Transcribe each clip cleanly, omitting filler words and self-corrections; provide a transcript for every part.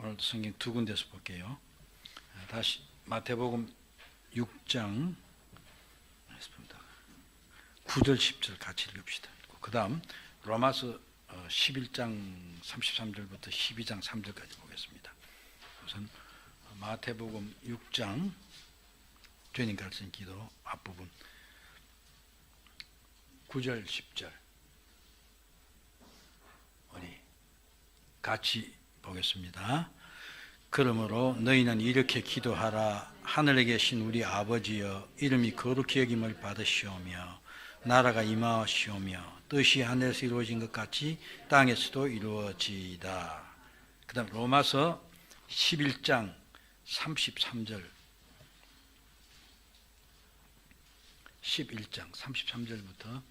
오늘 성경 두 군데서 볼게요. 다시 마태복음 6장 9절 10절 같이 읽읍시다. 그 다음 로마서 11장 33절부터 12장 3절까지 보겠습니다. 우선 마태복음 6장 주님 가르친 기도 앞부분 9절 10절 우리 같이 보겠습니다. 그러므로 너희는 이렇게 기도하라. 하늘에 계신 우리 아버지여, 이름이 거룩히 여김을 받으시오며 나라가 임하시오며 뜻이 하늘에서 이루어진 것 같이 땅에서도 이루어지이다. 그 다음 로마서 11장 33절 11장 33절부터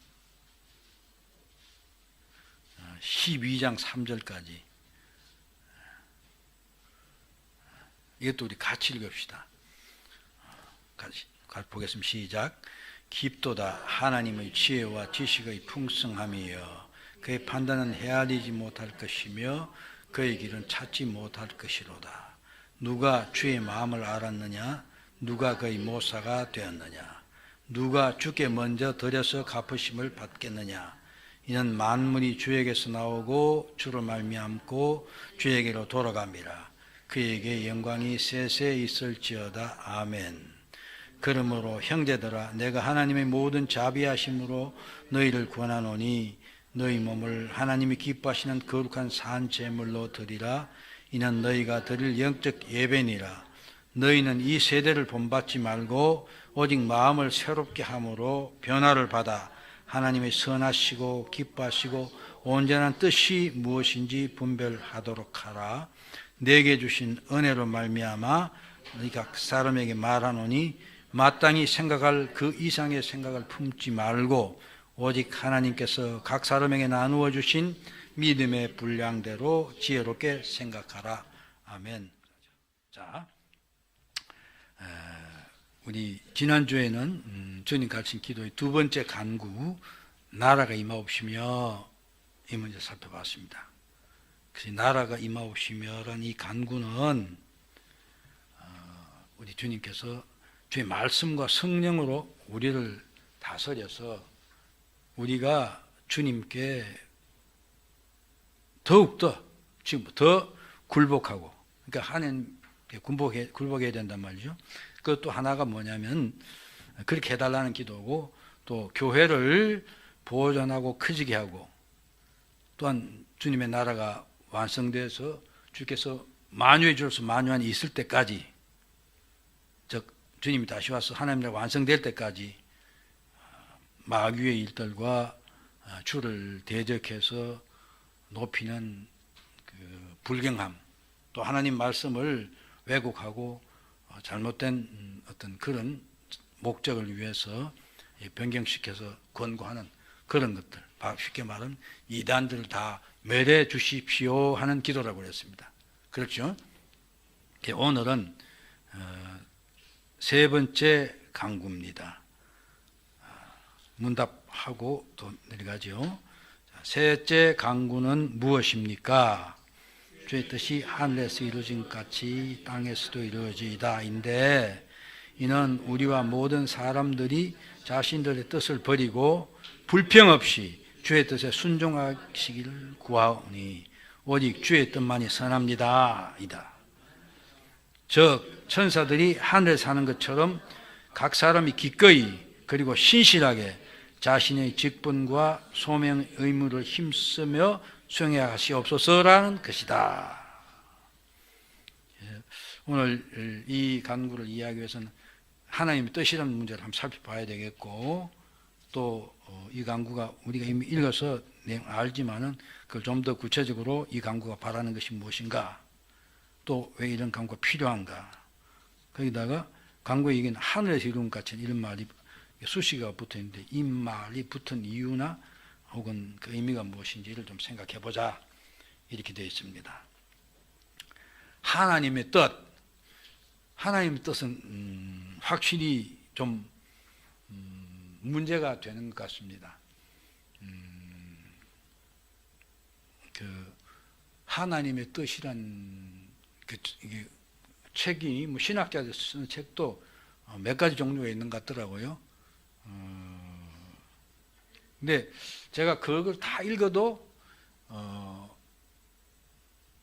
12장 3절까지 이것도 우리 같이 읽읍시다. 같이 보겠습니다. 시작. 깊도다 하나님의 지혜와 지식의 풍성함이여, 그의 판단은 헤아리지 못할 것이며 그의 길은 찾지 못할 것이로다. 누가 주의 마음을 알았느냐? 누가 그의 모사가 되었느냐? 누가 주께 먼저 드려서 갚으심을 받겠느냐? 이는 만물이 주에게서 나오고 주로 말미암고 주에게로 돌아갑니다. 그에게 영광이 세세 있을지어다. 아멘. 그러므로 형제들아, 내가 하나님의 모든 자비하심으로 너희를 권하노니 너희 몸을 하나님이 기뻐하시는 거룩한 산 제물로 드리라. 이는 너희가 드릴 영적 예배니라. 너희는 이 세대를 본받지 말고 오직 마음을 새롭게 함으로 변화를 받아 하나님의 선하시고 기뻐하시고 온전한 뜻이 무엇인지 분별하도록 하라. 내게 주신 은혜로 말미암아 너희 각 사람에게 말하노니 마땅히 생각할 그 이상의 생각을 품지 말고 오직 하나님께서 각 사람에게 나누어 주신 믿음의 분량대로 지혜롭게 생각하라. 아멘. 자, 우리 지난주에는 주님 가르친 기도의 두 번째 간구, 나라가 임하옵시며, 이 문제 살펴봤습니다. 그래서 나라가 임하옵시며라는 이 간구는 우리 주님께서 주의 말씀과 성령으로 우리를 다스려서 우리가 주님께 더욱더 지금부터 굴복하고, 그러니까 하나님께 굴복해야 된단 말이죠. 그것도 하나가 뭐냐면 그렇게 해달라는 기도고, 또 교회를 보존하고 커지게 하고, 또한 주님의 나라가 완성돼서 주께서 만유해 주셔서 만유한이 있을 때까지, 즉 주님이 다시 와서 하나님 나라가 완성될 때까지 마귀의 일들과 주를 대적해서 높이는 그 불경함, 또 하나님 말씀을 왜곡하고 잘못된 어떤 그런 목적을 위해서 변경시켜서 권고하는 그런 것들, 쉽게 말하면 이단들을 다 멸해 주십시오 하는 기도라고 했습니다. 그렇죠? 오늘은 세 번째 간구입니다. 문답하고 또 내려가죠. 셋째 간구는 무엇입니까? 주의 뜻이 하늘에서 이루어진 것 같이 땅에서도 이루어지이다 인데, 이는 우리와 모든 사람들이 자신들의 뜻을 버리고 불평 없이 주의 뜻에 순종하시기를 구하오니 오직 주의 뜻만이 선합니다 이다. 즉 천사들이 하늘에 사는 것처럼 각 사람이 기꺼이 그리고 신실하게 자신의 직분과 소명 의무를 힘쓰며 수행하시옵소서라는 것이다. 오늘 이 간구를 이해하기 위해서는 하나님의 뜻이라는 문제를 한번 살펴봐야 되겠고, 또 이 간구가 우리가 이미 읽어서 내용 알지만은 그걸 좀 더 구체적으로 이 간구가 바라는 것이 무엇인가, 또 왜 이런 간구가 필요한가, 거기다가 간구의 얘기는 하늘에서 이룬 것 같은 이런 말이 수식어가 붙어 있는데 이 말이 붙은 이유나 혹은 그 의미가 무엇인지를 좀 생각해 보자, 이렇게 되어 있습니다. 하나님의 뜻, 하나님의 뜻은 확실히 좀 문제가 되는 것 같습니다. 그 하나님의 뜻이란 이게 책이 뭐 신학자들 쓰는 책도 몇 가지 종류가 있는 것 같더라고요. 근데 제가 그걸 다 읽어도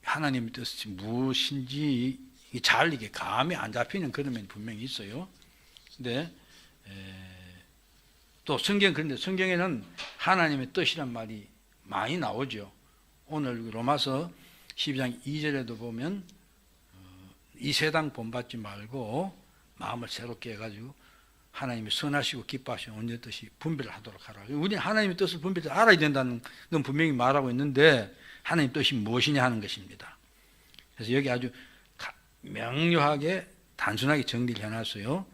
하나님의 뜻이 무엇인지 잘 이게 감이 안 잡히는 그런 면이 분명히 있어요. 근데 또 그런데 성경에는 하나님의 뜻이란 말이 많이 나오죠. 오늘 로마서 12장 2절에도 보면 이 세상 본받지 말고 마음을 새롭게 해가지고 하나님이 선하시고 기뻐하시는 온전한 뜻이 분별을 하도록 하라. 우리는 하나님의 뜻을 분별해서 알아야 된다는 건 분명히 말하고 있는데 하나님의 뜻이 무엇이냐 하는 것입니다. 그래서 여기 아주 명료하게 단순하게 정리를 해놨어요.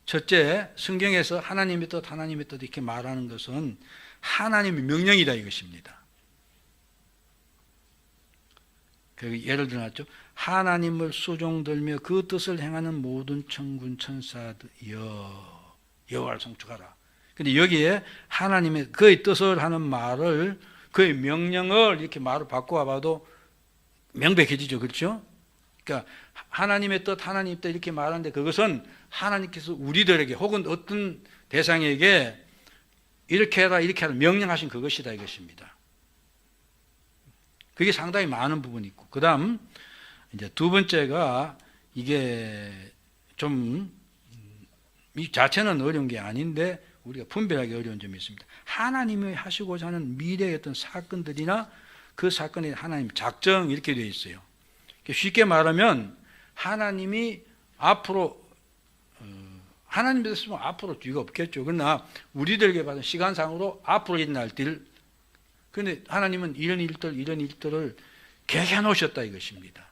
첫째, 성경에서 하나님의 뜻 이렇게 말하는 것은 하나님의 명령이다 이것입니다. 예를 들어놨죠. 하나님을 수종들며 그 뜻을 행하는 모든 천군 천사들이여 여호와를 송축하라. 근데 여기에 하나님의 그의 뜻을 하는 말을 그의 명령을 이렇게 말을 바꾸어 봐도 명백해지죠. 그렇죠? 그러니까 하나님의 뜻 이렇게 말하는데 그것은 하나님께서 우리들에게 혹은 어떤 대상에게 이렇게 해라 명령하신 그것이다 이것입니다. 그게 상당히 많은 부분이 있고, 그 다음 이제 두 번째가 이게 좀 이 자체는 어려운 게 아닌데 우리가 분별하기 어려운 점이 있습니다. 하나님이 하시고자 하는 미래의 어떤 사건들이나 그 사건에 하나님 작정 이렇게 되어 있어요. 쉽게 말하면 하나님이 앞으로 하나님 됐으면 앞으로 뒤가 없겠죠. 그러나 우리들에게 받은 시간상으로 앞으로 일어날 일, 그런데 하나님은 이런 일들을 계획해 놓으셨다 이것입니다.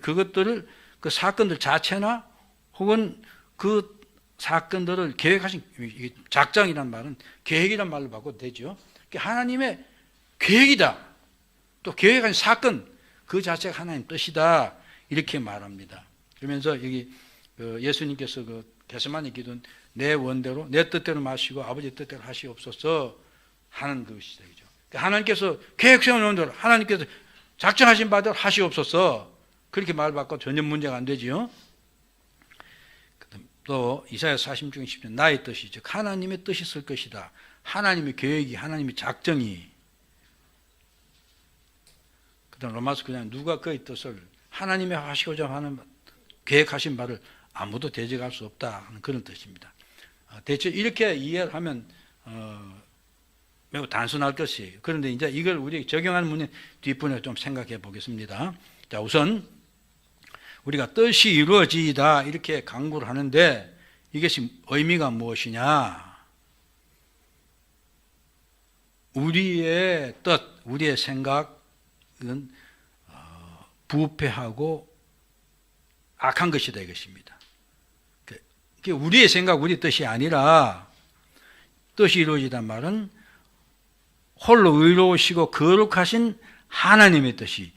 그것들을 그 사건들 자체나 혹은 그 사건들을 계획하신 작정이란 말은 계획이란 말로 바꿔도 되죠. 하나님의 계획이다. 또 계획한 사건 그 자체가 하나님 뜻이다 이렇게 말합니다. 그러면서 여기 예수님께서 그 겟세마니 기도는 내 원대로 내 뜻대로 마시고 아버지 뜻대로 하시옵소서 하는 것이다. 하나님께서 계획 세워놓은 대로 하나님께서 작정하신 바대로 하시옵소서 그렇게 말 바꿔 전혀 문제가 안 되지요. 또 이사야 40중 10절 나의 뜻이 즉 하나님의 뜻이 있을 것이다. 하나님의 계획이 하나님의 작정이 그다음 로마서 그냥 누가 그의 뜻을 하나님의 하시고자 하는 계획하신 바를 아무도 대적할 수 없다 하는 그런 뜻입니다. 대체 이렇게 이해를 하면 매우 단순할 것이에요. 그런데 이제 이걸 우리 적용하는 문제 뒷부분에 좀 생각해 보겠습니다. 자, 우선 우리가 뜻이 이루어지다 이렇게 강구를 하는데 이것이 의미가 무엇이냐? 우리의 뜻, 우리의 생각은 부패하고 악한 것이다 이것입니다. 그게 우리의 생각, 우리 뜻이 아니라 뜻이 이루어지단 말은 홀로 의로우시고 거룩하신 하나님의 뜻이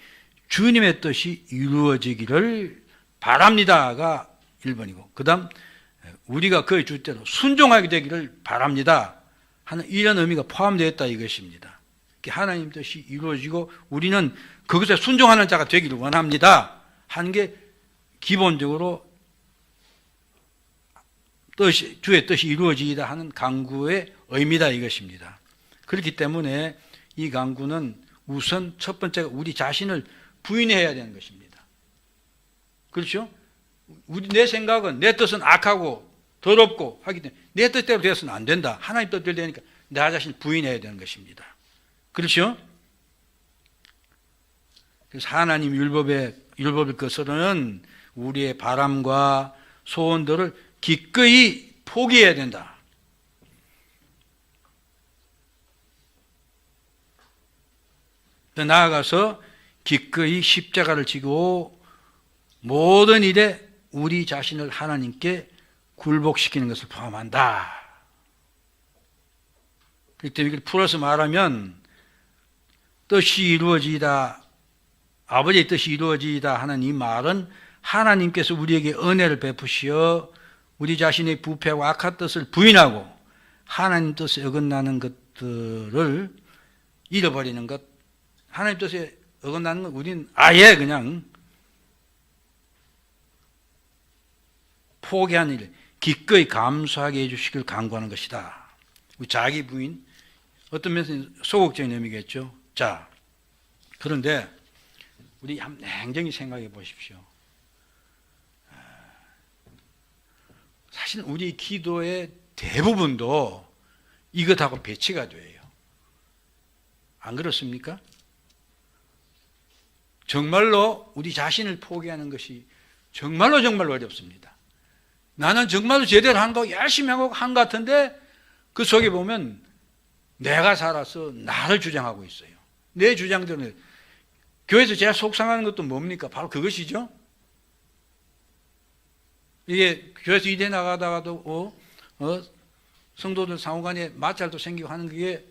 주님의 뜻이 이루어지기를 바랍니다가 1번이고 그 다음 우리가 그의 주대로 순종하게 되기를 바랍니다 하는 이런 의미가 포함되어 있다 이것입니다. 하나님 뜻이 이루어지고 우리는 그것에 순종하는 자가 되기를 원합니다 하는 게 기본적으로 주의 뜻이 이루어지다 하는 강구의 의미다 이것입니다. 그렇기 때문에 이 강구는 우선 첫 번째가 우리 자신을 부인해야 되는 것입니다. 그렇죠? 내 생각은 내 뜻은 악하고 더럽고 하기 때문에 내 뜻대로 되어서는 안 된다. 하나님 뜻대로 되니까 나 자신을 부인해야 되는 것입니다. 그렇죠? 그래서 하나님 율법의 것은 우리의 바람과 소원들을 기꺼이 포기해야 된다. 더 나아가서 기꺼이 십자가를 지고 모든 일에 우리 자신을 하나님께 굴복시키는 것을 포함한다. 그렇기 때문에 이걸 풀어서 말하면 뜻이 이루어지다, 아버지의 뜻이 이루어지다 하는 이 말은 하나님께서 우리에게 은혜를 베푸시어 우리 자신의 부패와 악한 뜻을 부인하고 하나님 뜻에 어긋나는 것들을 잃어버리는 것, 하나님 뜻에 어긋나는 건 우리는 아예 그냥 포기한 일 기꺼이 감수하게 해주시길 간구하는 것이다. 자기 부인, 어떤 면에서는 소극적인 의미겠죠. 자, 그런데 우리 한번 냉정히 생각해 보십시오. 사실 우리 기도의 대부분도 이것하고 배치가 돼요. 안 그렇습니까? 정말로 우리 자신을 포기하는 것이 정말로 어렵습니다. 나는 정말로 제대로 한 거 열심히 하고 한 것 같은데 그 속에 보면 내가 살아서 나를 주장하고 있어요. 내 주장들은 교회에서 제일 속상하는 것도 뭡니까? 바로 그것이죠. 이게 교회에서 일해 나가다가도 성도들 상호간에 마찰도 생기고 하는 게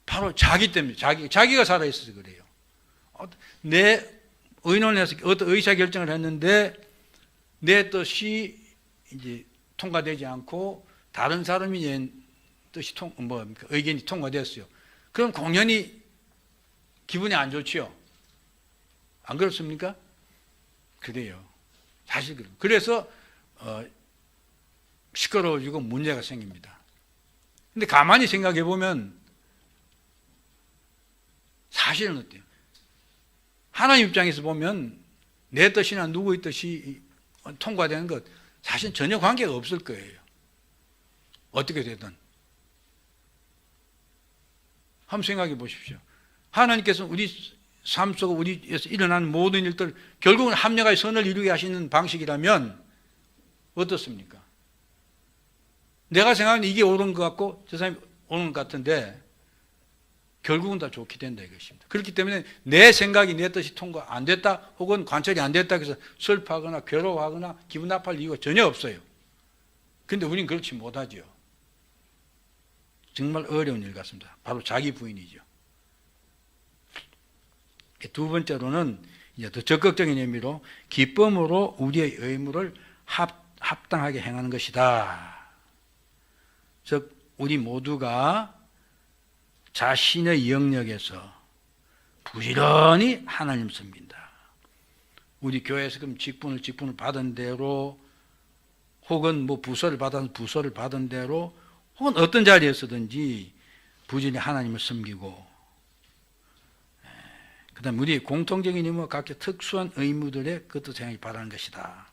바로 자기 때문에 자기가 살아있어서 그래요. 내 의논해서 어떤 의사결정을 했는데 내 뜻이 이제 통과되지 않고 다른 사람이 뜻이 의견이 통과됐어요. 그럼 공연히 기분이 안 좋지요. 안 그렇습니까? 그래요. 사실 그래요. 그래서 시끄러워지고 문제가 생깁니다. 근데 가만히 생각해 보면 사실은 어때요? 하나님 입장에서 보면 내 뜻이나 누구의 뜻이 통과되는 것 사실 전혀 관계가 없을 거예요. 어떻게 되든. 한번 생각해 보십시오. 하나님께서 우리 삶 속 우리에서 일어나는 모든 일들 결국은 합력하여 선을 이루게 하시는 방식이라면 어떻습니까? 내가 생각하는 이게 옳은 것 같고 저 사람이 옳은 것 같은데 결국은 다 좋게 된다 이것입니다. 그렇기 때문에 내 생각이 내 뜻이 통과 안 됐다 혹은 관철이 안 됐다 해서 슬퍼하거나 괴로워하거나 기분 나빠할 이유가 전혀 없어요. 그런데 우리는 그렇지 못하죠. 정말 어려운 일 같습니다. 바로 자기 부인이죠. 두 번째로는 이제 더 적극적인 의미로 기쁨으로 우리의 의무를 합당하게 행하는 것이다. 즉 우리 모두가 자신의 영역에서 부지런히 하나님 섬긴다. 우리 교회에서 그럼 직분을 받은 대로 혹은 부서를 받은 대로 혹은 어떤 자리에서든지 부지런히 하나님을 섬기고 그 다음 우리의 공통적인 의무와 각기 특수한 의무들의 그것도 생각이 바라는 것이다.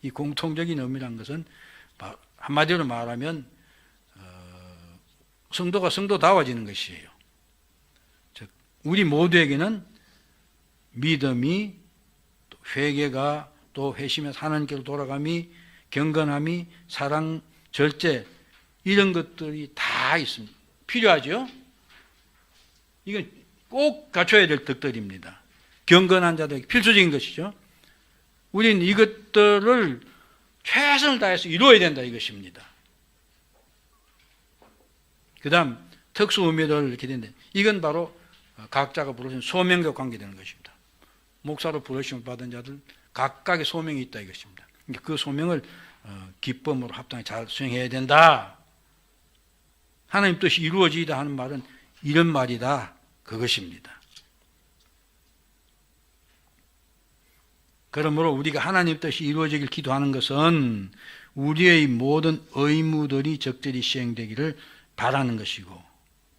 이 공통적인 의미란 것은 한마디로 말하면 성도가 성도다워지는 것이에요. 즉 우리 모두에게는 믿음이 또 회개가 또 회심에서 하나님께로 돌아감이 경건함이 사랑 절제 이런 것들이 다 있습니다. 필요하죠. 이건 꼭 갖춰야 될 덕들입니다. 경건한 자들에게 필수적인 것이죠. 우리는 이것들을 최선을 다해서 이루어야 된다 이것입니다. 그 다음 특수 의미를 이렇게 되는데 이건 바로 각자가 부르신 소명과 관계되는 것입니다. 목사로 부르심을 받은 자들 각각의 소명이 있다 이것입니다. 그 소명을 기쁨으로 합당히 잘 수행해야 된다. 하나님 뜻이 이루어지다 하는 말은 이런 말이다. 그것입니다. 그러므로 우리가 하나님 뜻이 이루어지길 기도하는 것은 우리의 모든 의무들이 적절히 시행되기를 바라는 것이고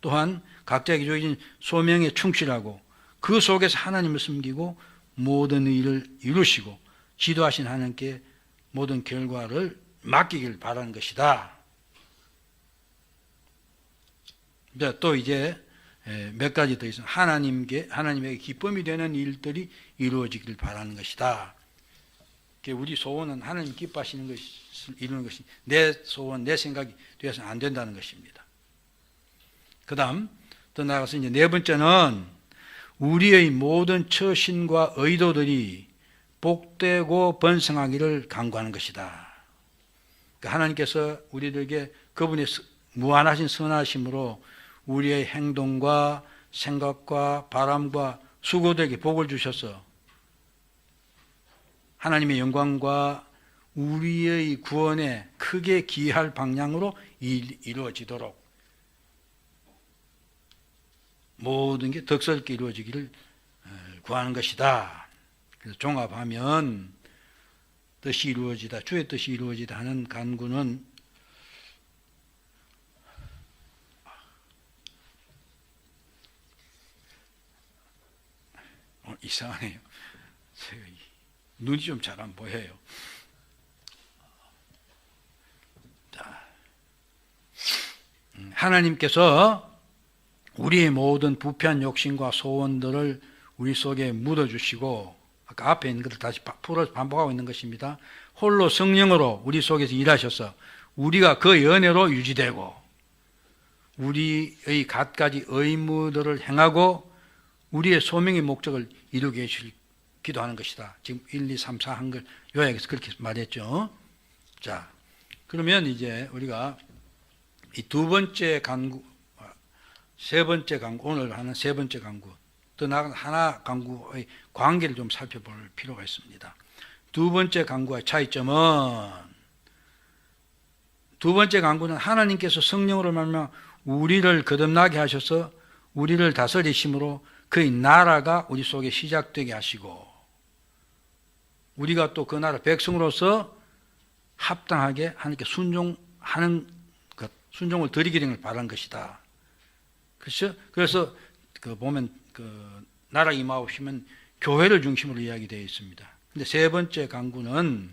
또한 각자에게 주어진 소명에 충실하고 그 속에서 하나님을 섬기고 모든 일을 이루시고 지도하신 하나님께 모든 결과를 맡기길 바라는 것이다. 또 이제 몇 가지 더 있습니다. 하나님에게 기쁨이 되는 일들이 이루어지길 바라는 것이다. 우리 소원은 하나님 기뻐하시는 것을 이루는 것이 내 소원, 내 생각이 되어서는 안 된다는 것입니다. 그 다음 더 나아가서 이제 네 번째는 우리의 모든 처신과 의도들이 복되고 번성하기를 간구하는 것이다. 하나님께서 우리들에게 그분의 무한하신 선하심으로 우리의 행동과 생각과 바람과 수고들에게 복을 주셔서 하나님의 영광과 우리의 구원에 크게 기여할 방향으로 이루어지도록 모든 게 덕스럽게 이루어지기를 구하는 것이다. 그래서 종합하면 뜻이 이루어지다, 주의 뜻이 이루어지다 하는 간구는 이상하네요. 눈이 좀 잘 안 보여요. 자, 하나님께서 우리의 모든 부패한 욕심과 소원들을 우리 속에 묻어주시고, 아까 앞에 있는 것을 다시 풀어서 반복하고 있는 것입니다. 홀로 성령으로 우리 속에서 일하셔서 우리가 그 연애로 유지되고 우리의 갖가지 의무들을 행하고 우리의 소명의 목적을 이루게 해주실 기도하는 것이다. 지금 1, 2, 3, 4 한 걸 요약해서 그렇게 말했죠. 자, 그러면 이제 우리가 이 두 번째 간구, 세 번째 간구, 오늘 하는 세 번째 간구, 또 나아가 하나 간구의 관계를 좀 살펴볼 필요가 있습니다. 두 번째 간구의 차이점은, 두 번째 간구는 하나님께서 성령으로 말미암아 우리를 거듭나게 하셔서 우리를 다스리심으로 그의 나라가 우리 속에 시작되게 하시고 우리가 또 그 나라 백성으로서 합당하게 하나님께 순종하는 것, 순종을 드리기를 바란 것이다. 그렇죠? 그래서 보면 나라 임하오시면 교회를 중심으로 이야기되어 있습니다. 근데 세 번째 간구는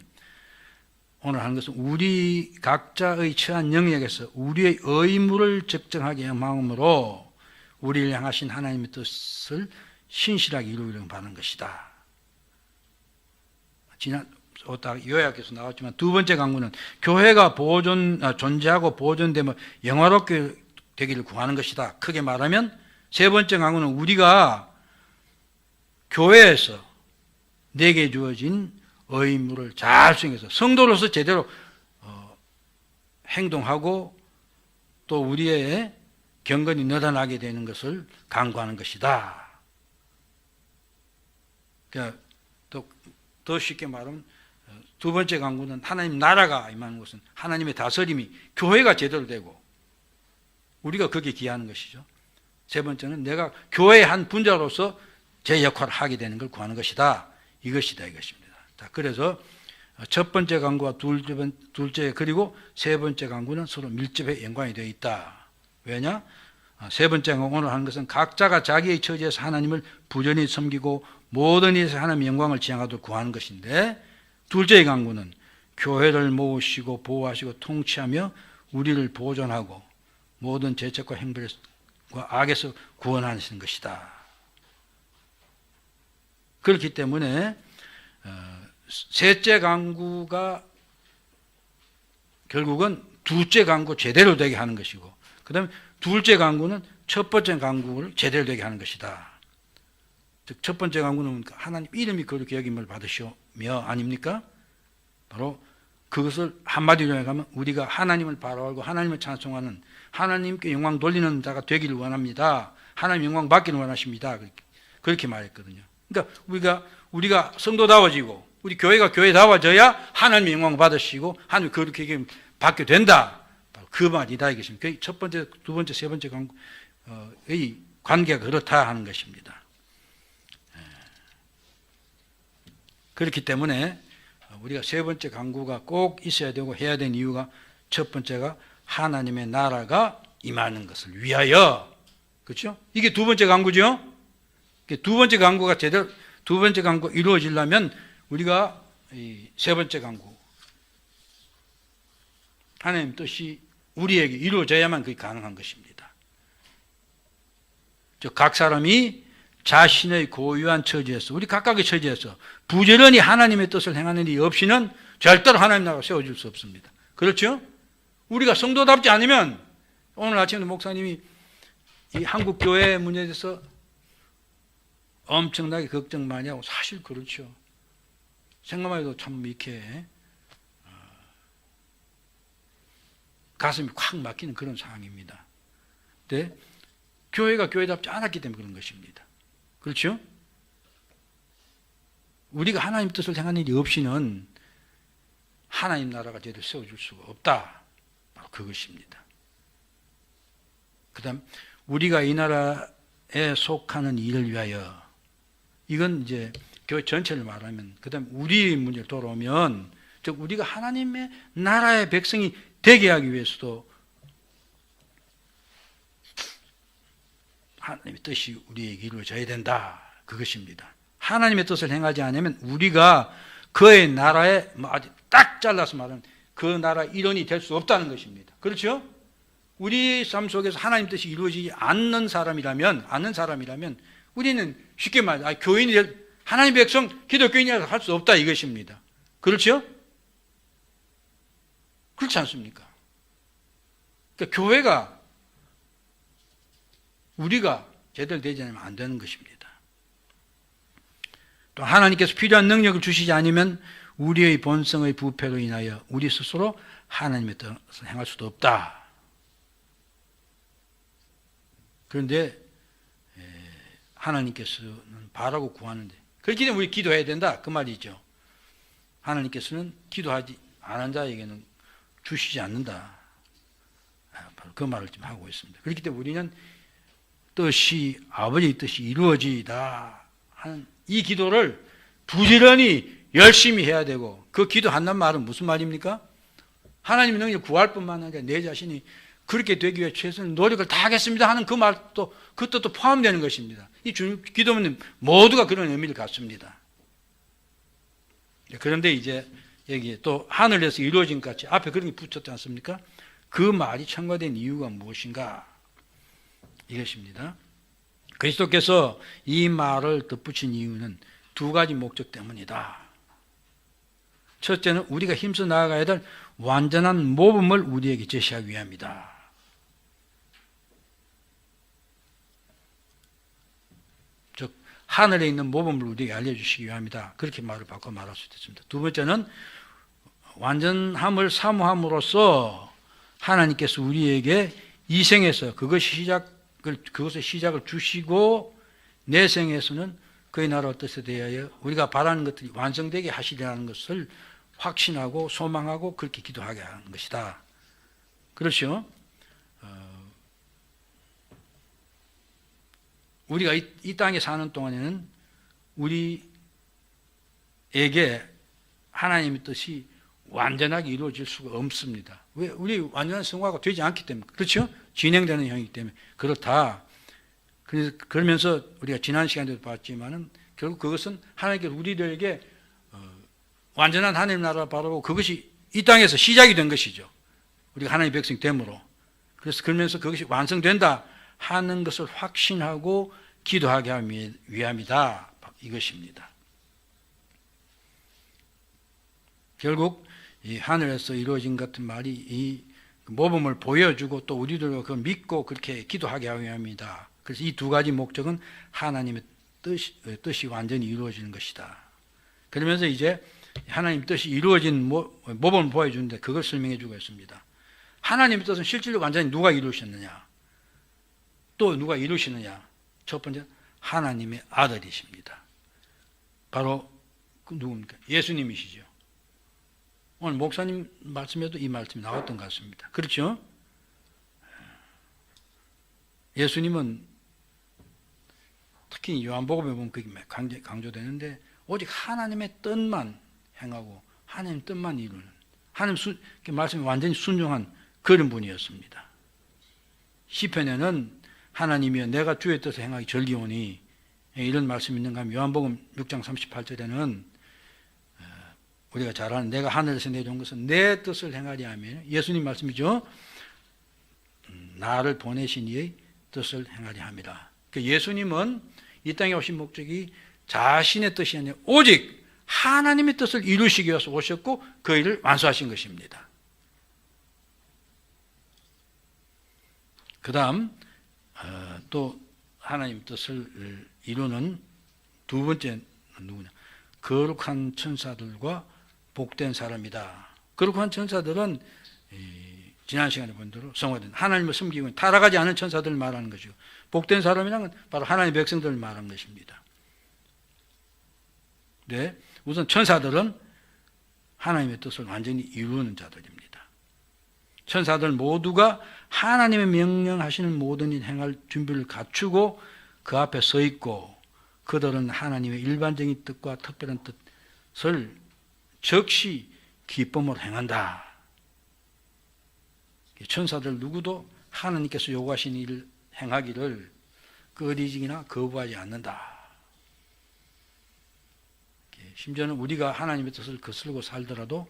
오늘 하는 것은 우리 각자의 처한 영역에서 우리의 의무를 적정하게 마음으로 우리를 향하신 하나님의 뜻을 신실하게 이루기를 바라는 것이다. 지난 요약해서 나왔지만 두 번째 간구는 교회가 존재하고 보존되면 영화롭게 되기를 구하는 것이다. 크게 말하면 세 번째 간구는 우리가 교회에서 내게 주어진 의무를 잘 수행해서 성도로서 제대로 행동하고 또 우리의 경건이 늘어나게 되는 것을 간구하는 것이다. 그러니까 더 쉽게 말하면 두 번째 간구는 하나님 나라가 임하는 것은 하나님의 다스림이 교회가 제대로 되고 우리가 거기에 기여하는 것이죠. 세 번째는 내가 교회의 한 분자로서 제 역할을 하게 되는 걸 구하는 것이다. 이것이다 이것입니다. 자, 그래서 첫 번째 간구와 둘째 그리고 세 번째 간구는 서로 밀접해 연관이 되어 있다. 왜냐? 세 번째 간구 오늘 하는 것은 각자가 자기의 처지에서 하나님을 부전히 섬기고 모든 일에서 하나님의 영광을 지향하도록 구하는 것인데 둘째의 간구는 교회를 모으시고 보호하시고 통치하며 우리를 보존하고 모든 죄책과 행벌과 악에서 구원하시는 것이다. 그렇기 때문에 셋째 간구가 결국은 둘째 간구 제대로 되게 하는 것이고 그 다음에 둘째 간구는 첫 번째 간구를 제대로 되게 하는 것이다. 즉 첫 번째 간구는 하나님 이름이 거룩히 여김을 받으시며 아닙니까? 바로 그것을 한마디로 얘기하면 우리가 하나님을 바라보고 하나님을 찬송하는 하나님께 영광 돌리는 자가 되기를 원합니다. 하나님 영광 받기를 원하십니다. 그렇게 말했거든요. 그러니까 우리가 성도다워지고 우리 교회가 교회다워져야 하나님 영광 받으시고 하나님 그렇게 받게 된다. 그 말이다 이것입니다. 첫 번째, 두 번째, 세 번째 간구의 관계가 그렇다 하는 것입니다. 그렇기 때문에 우리가 세 번째 간구가 꼭 있어야 되고 해야 되는 이유가 첫 번째가 하나님의 나라가 임하는 것을 위하여. 그렇죠? 이게 두 번째 간구죠. 두 번째 간구가 제대로 두 번째 간구가 이루어지려면 우리가 이 세 번째 간구 하나님 뜻이 우리에게 이루어져야만 그게 가능한 것입니다. 즉 각 사람이 자신의 고유한 처지에서 우리 각각의 처지에서 부지런히 하나님의 뜻을 행하는 일이 없이는 절대로 하나님 나라가 세워질 수 없습니다. 그렇죠? 우리가 성도답지 않으면 오늘 아침에 목사님이 이 한국 교회 문제에 대해서 엄청나게 걱정 많이 하고 사실 그렇죠. 생각만 해도 참 이렇게 가슴이 콱 막히는 그런 상황입니다. 근데 교회가 교회답지 않았기 때문에 그런 것입니다. 그렇죠? 우리가 하나님 뜻을 행하는 일이 없이는 하나님 나라가 제대로 세워줄 수가 없다. 바로 그것입니다. 그 다음 우리가 이 나라에 속하는 일을 위하여 이건 이제 교회 전체를 말하면, 그 다음에 우리의 문제를 돌아오면, 즉 우리가 하나님의 나라의 백성이 되게 하기 위해서도 하나님의 뜻이 우리에게 이루어져야 된다. 그것입니다. 하나님의 뜻을 행하지 않으면 우리가 그의 나라에 아주 딱 잘라서 말하면 그 나라 일원이 될 수 없다는 것입니다. 그렇죠? 우리 삶 속에서 하나님 뜻이 이루어지지 않는 사람이라면 우리는 쉽게 말해 교인이 될 하나님의 백성 기독교인이라서 할 수 없다 이것입니다. 그렇죠? 그렇지 않습니까? 그러니까 교회가 우리가 제대로 되지 않으면 안 되는 것입니다. 또 하나님께서 필요한 능력을 주시지 않으면 우리의 본성의 부패로 인하여 우리 스스로 하나님의 뜻을 행할 수도 없다. 그런데 하나님께서는 바라고 구하는데 그렇기 때문에 우리 기도해야 된다 그 말이죠. 하나님께서는 기도하지 않은 자에게는 주시지 않는다. 바로 그 말을 지금 하고 있습니다. 그렇기 때문에 우리는 아버지의 뜻이 이루어지다 하는 이 기도를 부지런히 열심히 해야 되고, 그 기도한다는 말은 무슨 말입니까? 하나님의 능력을 구할 뿐만 아니라 내 자신이 그렇게 되기 위해 최선의 노력을 다하겠습니다 하는 그 말도, 그 뜻도 포함되는 것입니다. 이 기도는 모두가 그런 의미를 갖습니다. 그런데 이제 여기 또 하늘에서 이루어진 것 같이 앞에 그런 게 붙였지 않습니까? 그 말이 첨가된 이유가 무엇인가? 이것입니다. 그리스도께서 이 말을 덧붙인 이유는 두 가지 목적 때문이다. 첫째는 우리가 힘써 나아가야 될 완전한 모범을 우리에게 제시하기 위함이다. 즉 하늘에 있는 모범을 우리에게 알려주시기 위함이다. 그렇게 말을 바꿔 말할 수 있습니다. 두 번째는 완전함을 사모함으로써 하나님께서 우리에게 이 생에서 그것의 시작을 주시고 내 생에서는 그의 나라의 뜻에 대하여 우리가 바라는 것들이 완성되게 하시리라는 것을 확신하고 소망하고 그렇게 기도하게 하는 것이다. 그렇죠? 우리가 이 땅에 사는 동안에는 우리에게 하나님의 뜻이 완전하게 이루어질 수가 없습니다. 왜? 우리 완전한 성화가 되지 않기 때문에. 그렇죠? 진행되는 형이기 때문에. 그렇다. 그러면서 우리가 지난 시간에도 봤지만은 결국 그것은 하나님께서 우리들에게 완전한 하나님 나라를 바라고 그것이 이 땅에서 시작이 된 것이죠. 우리가 하나님의 백성이 됨으로. 그래서 그러면서 그것이 완성된다 하는 것을 확신하고 기도하게 하기 위함이다. 이것입니다. 결국 이 하늘에서 이루어진 같은 말이 이 모범을 보여주고 또 우리들과 그걸 믿고 그렇게 기도하게 하기 위함이다. 그래서 이 두 가지 목적은 하나님의 뜻이 완전히 이루어지는 것이다. 그러면서 이제 하나님의 뜻이 이루어진 모범을 보여주는데 그걸 설명해 주고 있습니다. 하나님의 뜻은 실질로 완전히 누가 이루셨느냐? 또 누가 이루시느냐? 첫 번째 하나님의 아들이십니다. 바로 누굽니까? 예수님이시죠. 오늘 목사님 말씀에도 이 말씀이 나왔던 것 같습니다. 그렇죠? 예수님은 특히 요한복음에 보면 그게 강조되는데 오직 하나님의 뜻만 행하고 하나님의 뜻만 이루는 하나님 말씀에 완전히 순종한 그런 분이었습니다. 시편에는 하나님이여 내가 주의 뜻을 행하기 절기오니 이런 말씀이 있는가 하면 요한복음 6장 38절에는 우리가 잘 아는 내가 하늘에서 내려온 것은 내 뜻을 행하리 하면 예수님 말씀이죠. 나를 보내신 이의 뜻을 행하리 합니다. 예수님은 이 땅에 오신 목적이 자신의 뜻이 아니라 오직 하나님의 뜻을 이루시기 위해서 오셨고 그 일을 완수하신 것입니다. 그 다음 또 하나님의 뜻을 이루는 두 번째 누구냐? 거룩한 천사들과 복된 사람이다. 거룩한 천사들은 지난 시간에 본 대로 성화된 하나님을 섬기고 타락하지 않은 천사들을 말하는 것이고 복된 사람이란 건 바로 하나님의 백성들을 말하는 것입니다. 네, 우선 천사들은 하나님의 뜻을 완전히 이루는 자들입니다. 천사들 모두가 하나님의 명령하시는 모든 일 행할 준비를 갖추고 그 앞에 서 있고 그들은 하나님의 일반적인 뜻과 특별한 뜻을 즉시 기쁨으로 행한다. 천사들 누구도 하나님께서 요구하신 일을 행하기를 꺼리지나 거부하지 않는다. 심지어는 우리가 하나님의 뜻을 거슬고 살더라도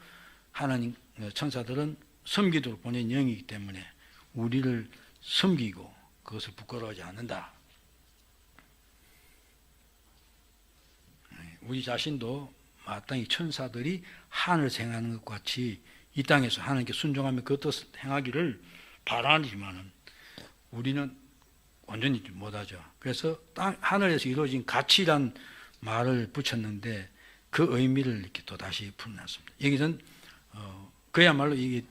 하나님 천사들은 섬기도록 보낸 영이기 때문에 우리를 섬기고 그것을 부끄러워하지 않는다. 우리 자신도 마땅히 천사들이 하늘에서 행하는 것 같이 이 땅에서 하나님께 순종하며 그 뜻을 행하기를 바라지만은 우리는 완전히 못하죠. 그래서 하늘에서 이루어진 가치란 말을 붙였는데 그 의미를 이렇게 또 다시 풀어놨습니다. 여기서는 그야말로 이게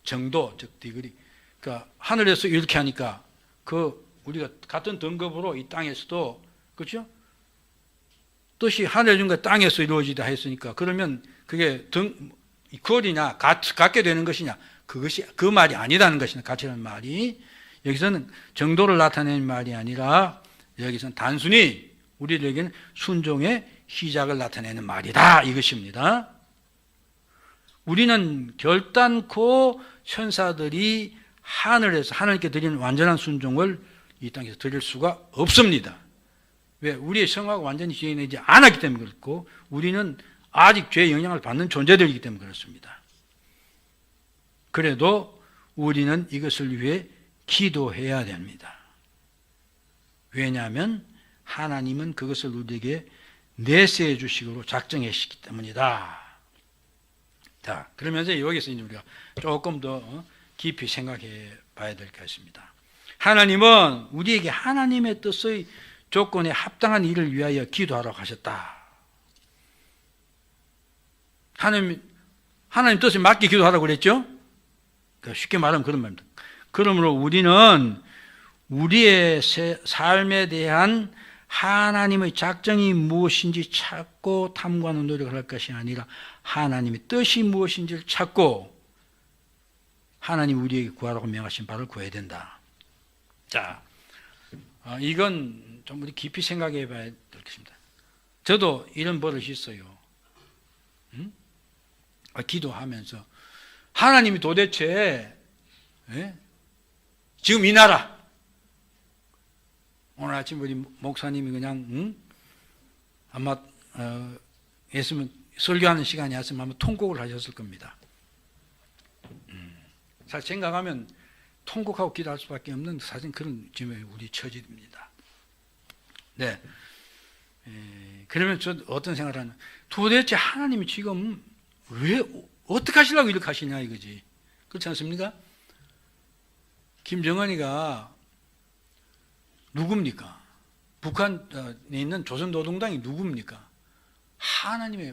정도, 즉 디그리. 그러니까 하늘에서 이렇게 하니까 그 우리가 같은 등급으로 이 땅에서도 그렇죠? 뜻이 하늘의 중과 땅에서 이루어지다 했으니까 그러면 그게 거리냐 같게 되는 것이냐 그것이 그 말이 아니라는 것이냐 가치라는 말이 여기서는 정도를 나타내는 말이 아니라 여기서는 단순히 우리에게는 순종의 시작을 나타내는 말이다 이것입니다. 우리는 결단코 천사들이 하늘에서 하나님께 드리는 완전한 순종을 이 땅에서 드릴 수가 없습니다. 왜? 우리의 성화가 완전히 지어내지 않았기 때문에 그렇고 우리는 아직 죄의 영향을 받는 존재들이기 때문에 그렇습니다. 그래도 우리는 이것을 위해 기도해야 됩니다. 왜냐하면 하나님은 그것을 우리에게 내세해 주식으로 작정하시기 때문이다. 자, 그러면서 여기서 이제 우리가 조금 더 깊이 생각해 봐야 될 것 같습니다. 하나님은 우리에게 하나님의 뜻의 조건에 합당한 일을 위하여 기도하라고 하셨다. 하나님 뜻에 맞게 기도하라고 그랬죠? 쉽게 말하면 그런 말입니다. 그러므로 우리는 우리의 삶에 대한 하나님의 작정이 무엇인지 찾고 탐구하는 노력을 할 것이 아니라 하나님의 뜻이 무엇인지를 찾고 하나님 우리에게 구하라고 명하신 바를 구해야 된다. 자, 이건 좀 우리 깊이 생각해 봐야 될 것입니다. 저도 이런 버릇이 있어요. 기도하면서 하나님이 도대체 지금 이 나라 오늘 아침 우리 목사님이 그냥 아마 예수님 설교하는 시간이 왔으면 아마 통곡을 하셨을 겁니다. 사실 생각하면 통곡하고 기도할 수밖에 없는 사실 그런 지금 우리 처지입니다. 네. 그러면 저 어떤 생각을 하냐? 도대체 하나님이 지금 왜 어떻게 하시려고 이렇게 하시냐 이거지. 그렇지 않습니까? 김정은이가 누굽니까? 북한에 있는 조선노동당이 누굽니까? 하나님의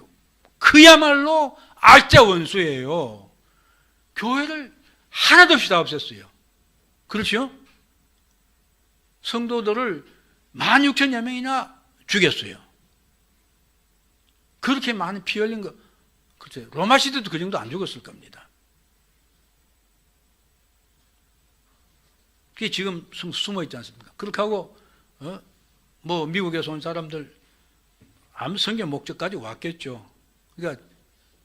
그야말로 알짜 원수예요. 교회를 하나도 없이 다 없앴어요. 그렇죠? 성도들을 16,000여 명이나 죽였어요. 그렇게 많은 피 흘린 거, 그렇죠. 로마 시대도 그 정도 안 죽었을 겁니다. 그게 지금 숨어 있지 않습니까? 그렇게 하고, 뭐, 미국에서 온 사람들, 아무 성경 목적까지 왔겠죠. 그러니까,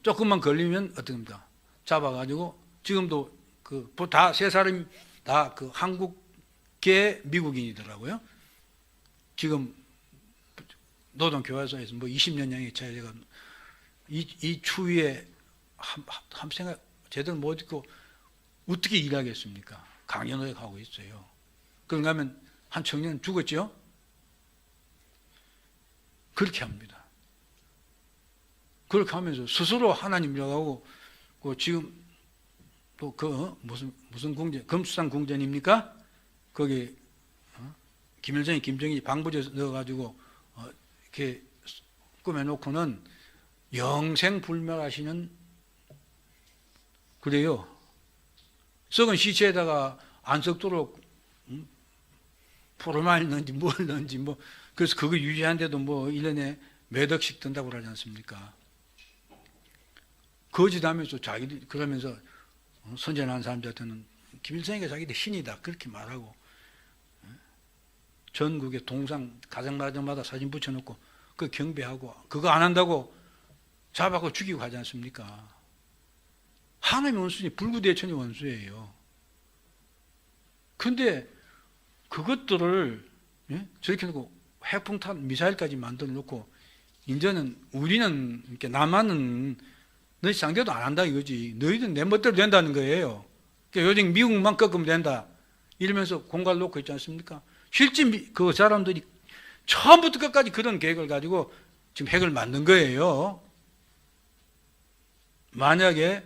조금만 걸리면 어떻게 합니까? 잡아가지고, 지금도 다 세 사람이 다 그 한국계 미국인이더라고요. 지금, 노동교화소에서 뭐 20년형이 차이가 이 추위에 한 생각 제대로 못 듣고 어떻게 일하겠습니까? 강연회 가고 있어요. 그런가 하면 한 청년 죽었죠? 그렇게 합니다. 그렇게 하면서 스스로 하나님이라고 하고 지금 또 무슨 궁전, 금수산 궁전입니까? 거기 김일성이 김정일이 방부제 넣어가지고 이렇게 꾸며놓고는 영생불멸하시는 그래요. 썩은 시체에다가 안 썩도록 포르마일 넣은지 뭘 넣은지 뭐 그래서 그거 유지하는데도 뭐 1년에 몇 억씩 든다고 그러지 않습니까? 거짓하면서 자기들 그러면서 선전하는 사람들한테는 김일성이가 자기들 신이다 그렇게 말하고 전국에 동상 가정마다 사진 붙여놓고 그 경배하고 그거 안 한다고 잡아고 죽이고 하지 않습니까? 하나님의 원수니 불구대천의 원수예요. 근데 그것들을 저렇게 놓고 핵폭탄 미사일까지 만들어 놓고 이제는 우리는 이렇게 남한은 너희 상대도 안 한다 이거지. 너희는 내 멋대로 된다는 거예요. 그러니까 요즘 미국만 꺾으면 된다 이러면서 공갈 놓고 있지 않습니까? 실제 그 사람들이 처음부터 끝까지 그런 계획을 가지고 지금 핵을 만든 거예요. 만약에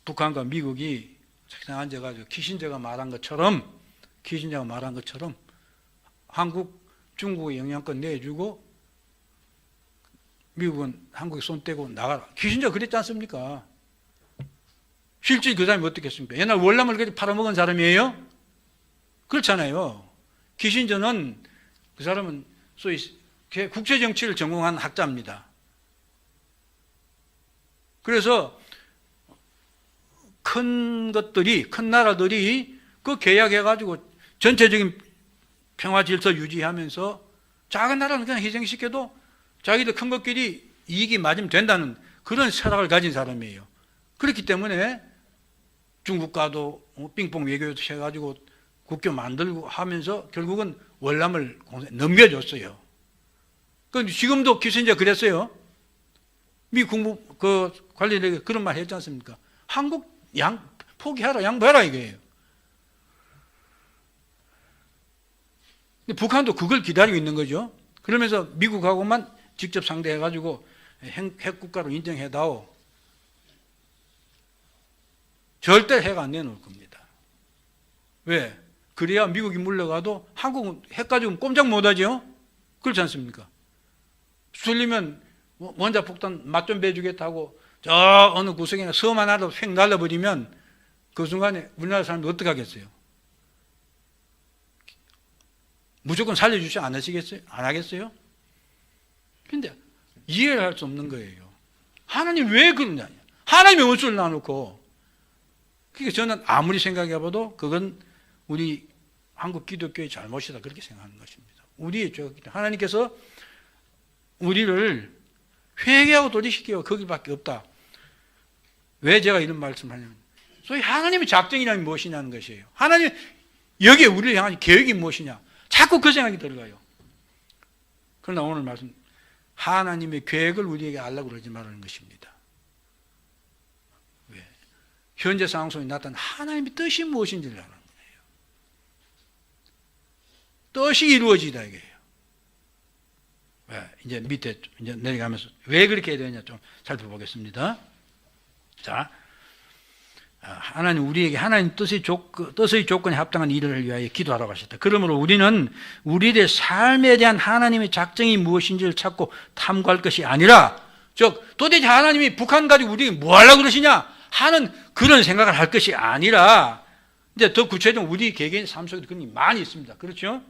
북한과 미국이 책상 앉아가지고 키신저가 말한 것처럼 한국, 중국의 영향권 내주고 미국은 한국에 손 떼고 나가라. 키신저 그랬지 않습니까? 실제 그 사람이 어떻게 했습니까? 옛날 월남을 그렇게 팔아먹은 사람이에요? 그렇잖아요. 키신저는 그 사람은 소위 국제정치를 전공한 학자입니다. 그래서 큰 나라들이 그 계약해가지고 전체적인 평화 질서 유지하면서 작은 나라는 그냥 희생시켜도 자기들 큰 것끼리 이익이 맞으면 된다는 그런 철학을 가진 사람이에요. 그렇기 때문에 중국과도 빙봉 외교도 해가지고 국교 만들고 하면서 결국은 월남을 넘겨줬어요. 그런데 지금도 키신저 그랬어요. 미 국무 그 관리들에게 그런 말 했지 않습니까? 한국 포기하라, 양보해라 이거예요. 근데 북한도 그걸 기다리고 있는 거죠. 그러면서 미국하고만 직접 상대해가지고 핵국가로 인정해다오. 절대 핵 안 내놓을 겁니다. 왜? 그래야 미국이 물러가도 한국은 핵 가지고 꼼짝 못하죠? 그렇지 않습니까? sul리면 원자폭탄 맛 좀 배주겠다고 저 어느 구석이나 섬 하나로 휙 날려버리면 그 순간에 우리나라 사람들 어떻게 하겠어요? 무조건 살려주지 않으시겠어요? 안 하겠어요? 근데 이해를 할 수 없는 거예요. 하나님 왜 그러냐? 하나님의 원수를 놔놓고. 그러니까 저는 아무리 생각해봐도 그건 우리 한국 기독교의 잘못이다 그렇게 생각하는 것입니다. 우리의 죄이기 때문에 하나님께서 우리를 회개하고 돌이키기가 거기밖에 없다. 왜 제가 이런 말씀을 하냐면 소위 하나님의 작정이란 무엇이냐는 것이에요. 하나님 여기에 우리를 향한 계획이 무엇이냐 자꾸 그 생각이 들어가요. 그러나 오늘 말씀 하나님의 계획을 우리에게 알라고 그러지 말라는 것입니다. 왜? 현재 상황 속에 나타난 하나님의 뜻이 무엇인지를 알아는 거예요. 뜻이 이루어지다 이게요. 이제 밑에 이제 내려가면서 왜 그렇게 해야 되냐 좀 살펴보겠습니다. 자, 하나님 우리에게 하나님 뜻의 조건에 합당한 일을 위하여 기도하라고 하셨다. 그러므로 우리는 우리의 삶에 대한 하나님의 작정이 무엇인지를 찾고 탐구할 것이 아니라, 즉 도대체 하나님이 북한 가지고 우리에게 뭐 하려고 그러시냐 하는 그런 생각을 할 것이 아니라, 이제 더 구체적으로 우리 개개인 삶 속에 그런 게 많이 있습니다. 그렇죠?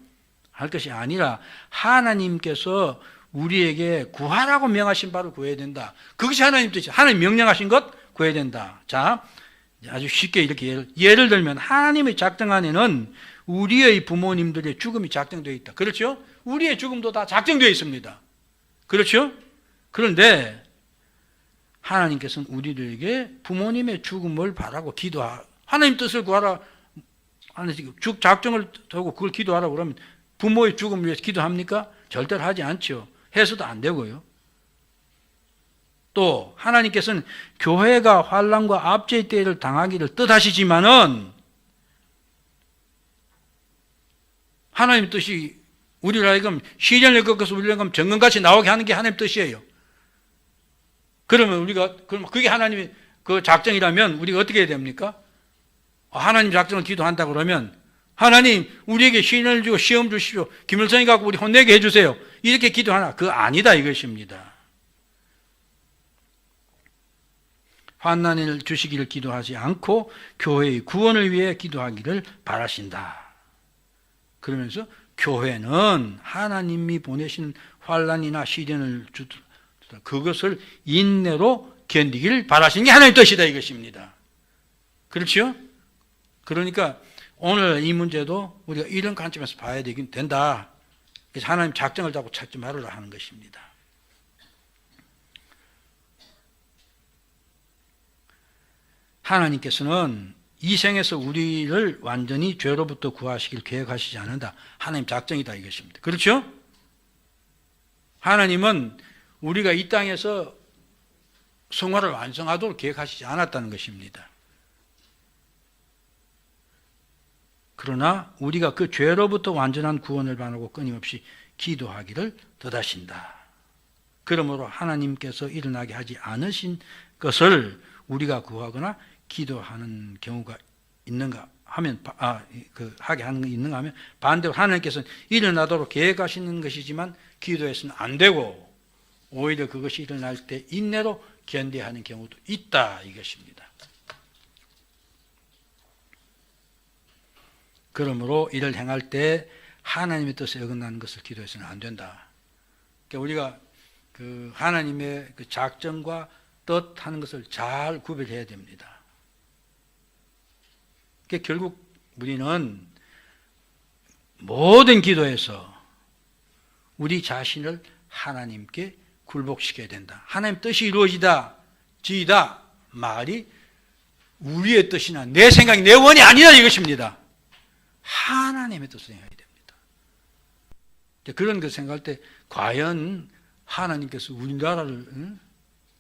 할 것이 아니라 하나님께서 우리에게 구하라고 명하신 바를 구해야 된다. 그것이 하나님 뜻이죠. 하나님 명령하신 것 구해야 된다. 자, 아주 쉽게 이렇게 예를 들면 하나님의 작정 안에는 우리의 부모님들의 죽음이 작정되어 있다. 그렇죠? 우리의 죽음도 다 작정되어 있습니다. 그렇죠? 그런데 하나님께서는 우리들에게 부모님의 죽음을 바라고 하나님 뜻을 구하라 하는 작정을 두고 그걸 기도하라고 그러면 부모의 죽음을 위해서 기도합니까? 절대로 하지 않죠. 해서도 안 되고요. 또 하나님께서는 교회가 환난과 압제의 때를 당하기를 뜻하시지만은 하나님의 뜻이 우리를 하여금 시련을 겪어서 우리를 하여금 정금같이 나오게 하는 게 하나님의 뜻이에요. 그러면 그게 하나님의 그 작정이라면 우리가 어떻게 해야 됩니까? 하나님 작정을 기도한다 그러면 하나님 우리에게 시련을 주고 시험 주십시오. 김일성이 갖고 우리 혼내게 해주세요. 이렇게 기도하나? 그거 아니다 이것입니다. 환난을 주시기를 기도하지 않고 교회의 구원을 위해 기도하기를 바라신다. 그러면서 교회는 하나님이 보내신 환난이나 시련을 주더라도 그것을 인내로 견디기를 바라시는 게 하나님의 뜻이다 이것입니다. 그렇죠? 그러니까 오늘 이 문제도 우리가 이런 관점에서 봐야 되긴 된다. 그래서 하나님 작정을 잡고 찾지 말으라 하는 것입니다. 하나님께서는 이 생에서 우리를 완전히 죄로부터 구하시길 계획하시지 않는다. 하나님 작정이다 이것입니다. 그렇죠? 하나님은 우리가 이 땅에서 성화를 완성하도록 계획하시지 않았다는 것입니다. 그러나 우리가 그 죄로부터 완전한 구원을 바라고 끊임없이 기도하기를 더하신다. 그러므로 하나님께서 일어나게 하지 않으신 것을 우리가 구하거나 기도하는 경우가 있는가 하면 하게 하는 게 있는가 하면 반대로 하나님께서는 일어나도록 계획하시는 것이지만 기도해서는 안 되고 오히려 그것이 일어날 때 인내로 견뎌하는 경우도 있다 이것입니다. 그러므로 이를 행할 때 하나님의 뜻에 어긋나는 것을 기도해서는 안 된다. 그러니까 우리가 그 하나님의 그 작정과 뜻 하는 것을 잘 구별해야 됩니다. 그러니까 결국 우리는 모든 기도에서 우리 자신을 하나님께 굴복시켜야 된다. 하나님 뜻이 이루어지다, 지이다 말이 우리의 뜻이나 내 생각이 내 원이 아니다 이것입니다. 하나님의 뜻을 행해야 됩니다. 그런 걸 생각할 때 과연 하나님께서 우리나라를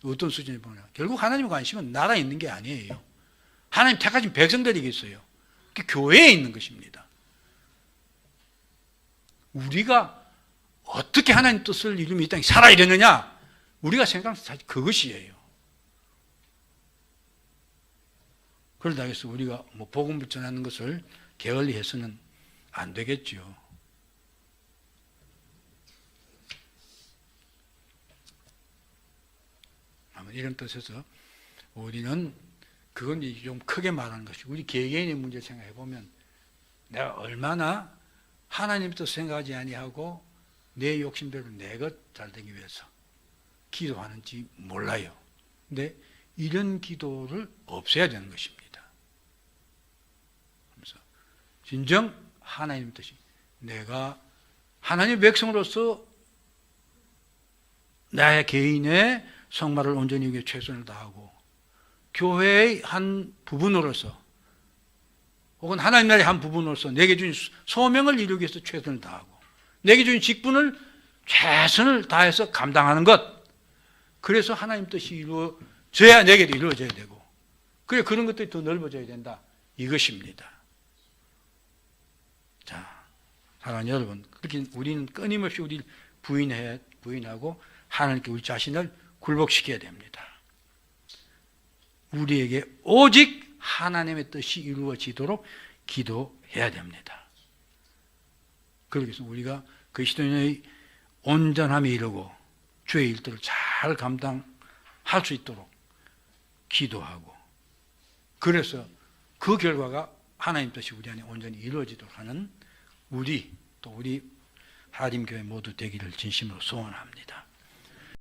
어떤 수준에 보냐. 결국 하나님의 관심은 나라에 있는 게 아니에요. 하나님 택하신 백성들이겠어요. 그게 교회에 있는 것입니다. 우리가 어떻게 하나님 뜻을 이루며 이 땅에 살아야 되느냐? 우리가 생각하는 사실 그것이에요. 그러다 해서 우리가 복음을 전하는 것을 게을리 해서는 안 되겠죠. 아마 이런 뜻에서 우리는 그건 좀 크게 말하는 것이 우리 개개인의 문제를 생각해 보면 내가 얼마나 하나님 뜻 생각하지 아니하고 내 욕심대로 내 것 잘되기 위해서 기도하는지 몰라요. 근데 이런 기도를 없애야 되는 것입니다. 그래서 진정 하나님 뜻이 내가 하나님의 백성으로서 나의 개인의 성마를 온전히 위해 최선을 다하고 교회의 한 부분으로서 혹은 하나님 나라의 한 부분으로서 내게 주신 소명을 이루기 위해서 최선을 다하고 내게 주신 직분을 최선을 다해서 감당하는 것. 그래서 하나님 뜻이 이루어져야 내게도 이루어져야 되고 그래 그런 것들이 더 넓어져야 된다. 이것입니다. 자, 사랑하는 여러분, 그렇게 우리는 끊임없이 우리를 부인하고 하나님께 우리 자신을 굴복시켜야 됩니다. 우리에게 오직 하나님의 뜻이 이루어지도록 기도해야 됩니다. 그렇게 해서 우리가 그리스도인의 온전함에 이르고 주의 일들을 잘 감당할 수 있도록 기도하고 그래서 그 결과가 하나님 뜻이 우리 안에 온전히 이루어지도록 하는 우리 또 우리 하림교회 모두 되기를 진심으로 소원합니다.